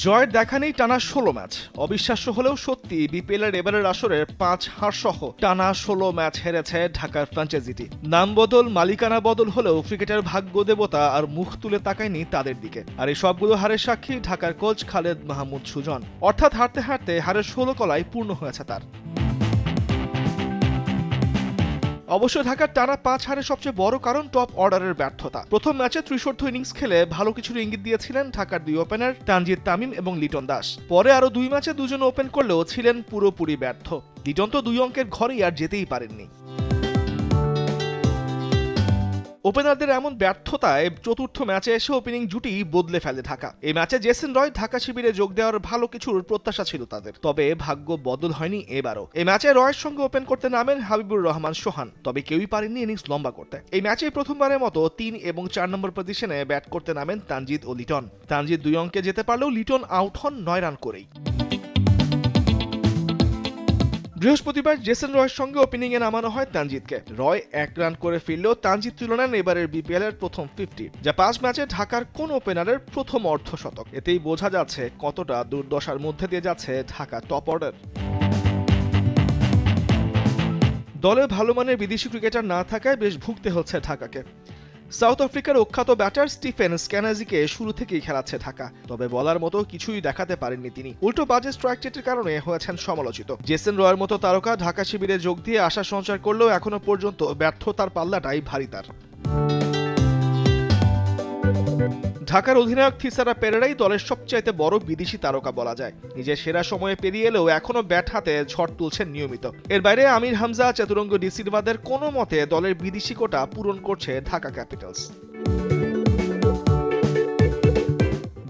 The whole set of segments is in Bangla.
জয়ের দেখা নেই টানা ১৬ ম্যাচ। অবিশ্বাস্য হলেও সত্যি বিপিএলের এবারের আসরের ৫ হারসহ টানা ১৬ ম্যাচ হেরেছে ঢাকার ফ্র্যাঞ্চাইজিটি। নাম বদল, মালিকানা বদল হলেও ক্রিকেটের ভাগ্য দেবতা আর মুখ তুলে তাকায়নি তাদের দিকে। আর এই সবগুলো হারের সাক্ষী ঢাকার কোচ খালেদ মাহমুদ সুজন। অর্থাৎ হারতে হারতে হারের ১৬ কলাই পূর্ণ হয়েছে তার। অবশ্য ঢাকার টানা ৫ হারের সবচেয়ে বড় কারণ টপ অর্ডারের ব্যর্থতা। প্রথম ম্যাচে ত্রিশোর্ধ্ব ইনিংস খেলে ভালো কিছুর ইঙ্গিত দিয়েছিলেন ঢাকার দুই ওপেনার তানজিদ তামিম এবং লিটন দাস। পরে আরও ২ ম্যাচে দুজন ওপেন করলেও ছিলেন পুরোপুরি ব্যর্থ। লিটন তো ২ অঙ্কের ঘরেই আর যেতেই পারেননি। ওপেনারদের এমন ব্যর্থতায় চতুর্থ ম্যাচে এসে ওপেনিং জুটি বদলে ফেলে ঢাকা। এই ম্যাচে জেসন রয় ঢাকা শিবিরে যোগ দেওয়ার ভালো কিছুর প্রত্যাশা ছিল তাদের, তবে ভাগ্য বদল হয়নি এবারও। এই ম্যাচে রয়ের সঙ্গে ওপেন করতে নামেন হাবিবুর রহমান সোহান, তবে কেউই পারেননি ইনিংস লম্বা করতে। এই ম্যাচে প্রথমবারের মতো ৩ এবং ৪ নম্বর পজিশনে ব্যাট করতে নামেন তানজিদ ও লিটন। তানজিদ ২ অঙ্কে যেতে পারলেও লিটন আউট হন ৯ রান করেই। বৃহস্পতিবার জেসন রয়ের সঙ্গে ওপেনিংয়ে নামানো হয় তানজিদকে। রয় ১ রান করে ফিরলেও তানজিদ তুলে নেন এবারের বিপিএলের প্রথম 50, যা ৫ ম্যাচে ঢাকার কোন ওপেনারের প্রথম অর্ধশতক। এতেই বোঝা যাচ্ছে কতটা দুর্দশার মধ্যে দিয়ে যাচ্ছে ঢাকা টপ অর্ডার। দলে ভালো মানের বিদেশি ক্রিকেটার না থাকায় বেশ ভুগতে হচ্ছে ঢাকাকে। সাউথ আফ্রিকার অখ্যাত ব্যাটার স্টিফেন স্ক্যানাজিকে শুরু থেকেই খেলাচ্ছে ঢাকা, তবে বলার মতো কিছুই দেখাতে পারেননি তিনি। উল্টো বাজে স্ট্রাইক রেটের কারণে হয়েছেন সমালোচিত। জেসন রয়ের মতো তারকা ঢাকা শিবিরে যোগ দিয়ে আশা সঞ্চার করলেও এখনো পর্যন্ত ব্যর্থতার পাল্লাটাই ভারী তার। ঢাকার অধিনায়ক থিসারা পেরেরাই দলের সবচাইতে বড় বিদেশি তারকা বলা যায়। নিজের সেরা সময়ে পেরিয়ে এলেও এখনো ব্যাট হাতে ঝড় তুলছেন নিয়মিত। এর বাইরে আমির হামজা, চতুরঙ্গ ডি সিলভাদের কোনো মতে দলের বিদেশি কোটা পূরণ করছে ঢাকা ক্যাপিটালস।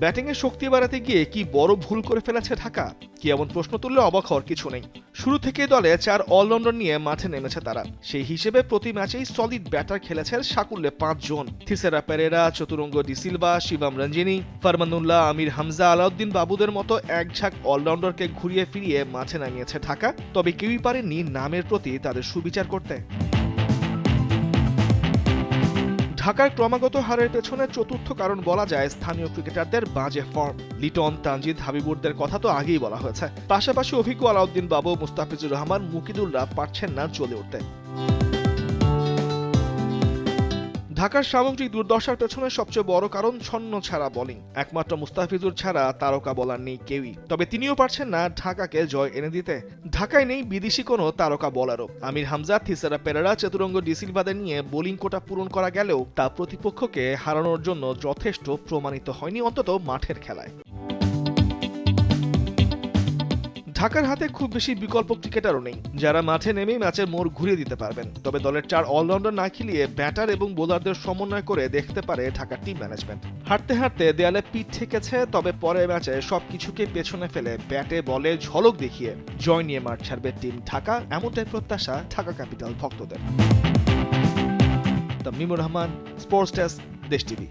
ব্যাটিংয়ে শক্তি বাড়াতে গিয়ে কি বড় ভুল করে ফেলেছে ঢাকা? কি এমন প্রশ্ন তুললে অবাক হওয়ার কিছু নেই। শুরু থেকেই দলে ৪ অলরাউন্ডার নিয়ে মাঠে নেমেছে তারা। সেই হিসেবে প্রতি ম্যাচেই সলিড ব্যাটার খেলেছে সাকুল্যে ৫ জন। থিসারা পেরেরা, চতুরঙ্গ ডি সিলভা, শিবম রঞ্জিনী, ফারমানুল্লাহ, আমির হামজা, আলাউদ্দিন বাবুদের মতো একঝাঁক অলরাউন্ডারকে ঘুরিয়ে ফিরিয়ে মাঠে নামিয়েছে ঢাকা, তবে কেউই পারেনি নামের প্রতি তাদের সুবিচার করতে। ঢাকার ক্রমাগত হারের পেছনে চতুর্থ কারণ বলা যায় স্থানীয় ক্রিকেটারদের বাজে ফর্ম। লিটন, তানজিদ, হাবিবুরদের কথা তো আগেই বলা হয়েছে। পাশাপাশি অভিজ্ঞ আলাউদ্দিন বাবু, মুস্তাফিজুর রহমান, মুকিদুলরা পারছেন না জ্বলে উঠতে। ঢাকার সামগ্রিক দুর্দশার পেছনে সবচেয়ে বড় কারণ ছন্ন ছাড়া বোলিং। একমাত্র মুস্তাফিজুর ছাড়া তারকা বোলার নেই কেউই, তবে তিনিও পারছেন না ঢাকাকে জয় এনে দিতে। ঢাকায় নেই বিদেশি কোনো তারকা বোলারও। আমির হামজা, থিসারা পেরেরা, চতুরঙ্গ ডি সিলভাদের নিয়ে বোলিং কোটা পূরণ করা গেলেও তা প্রতিপক্ষকে হারানোর জন্য যথেষ্ট প্রমাণিত হয়নি, অন্তত মাঠের খেলায়। ঢাকার হাতে খুব বেশি বিকল্প ক্রিকেটারও নেই যারা মাঠে নেমেই ম্যাচের মোড় ঘুরিয়ে দিতে পারবেন। তবে দলের ৪ অলরাউন্ডার না খেলিয়ে ব্যাটার এবং বোলারদের সমন্বয় করে দেখতে পারে ঢাকার টিম ম্যানেজমেন্ট। হাঁটতে হাঁটতে দেয়ালে পিঠ ঠেকেছে, তবে পরের ম্যাচে সবকিছুকে পেছনে ফেলে ব্যাটে বলে ঝলক দেখিয়ে জয় নিয়ে মাঠ ছাড়বে টিম ঢাকা, এমনটাই প্রত্যাশা ঢাকা ক্যাপিটাল ভক্তদের। তামিমুর রহমান, স্পোর্টস ডেস্ক, দেশ টিভি।